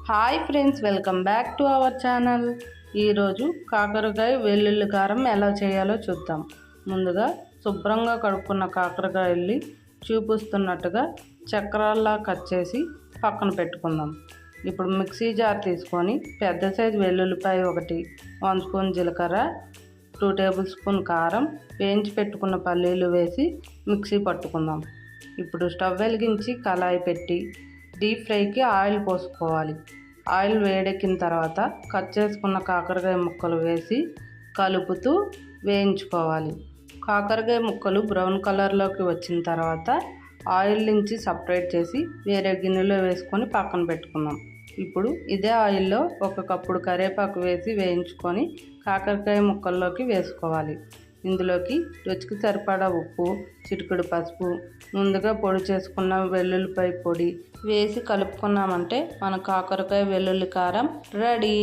Hi friends, welcome back to our channel. ఈరోజు కాకరకాయ వెల్లుల్లి కారం ఎలా చేయాలో చూద్దాం. ముందుగా శుభ్రంగా కడుక్కున్న కాకరకాయల్ని చూపిస్తున్నట్టుగా చక్రాల్లా కట్ చేసి పక్కన పెట్టుకుందాం. ఇప్పుడు మిక్సీ జార్ తీసుకొని పెద్ద సైజు వెల్లుల్లిపాయ ఒకటి, 1 స్పూన్ జీలకర్ర, 2 టేబుల్ స్పూన్ కారం, వేయించి పెట్టుకున్న పల్లీలు వేసి మిక్సీ పట్టుకుందాం. ఇప్పుడు స్టవ్ వెలిగించి కళాయి పెట్టి డీప్ ఫ్రైకి ఆయిల్ పోసుకోవాలి. ఆయిల్ వేడెక్కిన తర్వాత కట్ చేసుకున్న కాకరకాయ ముక్కలు వేసి కలుపుతూ వేయించుకోవాలి. కాకరకాయ ముక్కలు బ్రౌన్ కలర్లోకి వచ్చిన తర్వాత ఆయిల్ నుంచి సపరేట్ చేసి వేరే గిన్నెలో వేసుకొని పక్కన పెట్టుకుందాం. ఇప్పుడు ఇదే ఆయిల్లో 1 కప్పుడు కరివేపాకు వేసి వేయించుకొని కాకరకాయ ముక్కల్లోకి వేసుకోవాలి. ఇందులోకి రుచికి సరిపడా ఉప్పు, చిటికెడు పసుపు, ముందుగా పొడి చేసుకున్న వెల్లుల్లిపాయ పొడి వేసి కలుపుకున్నామంటే మన కాకరకాయ వెల్లుల్లి కారం రెడీ.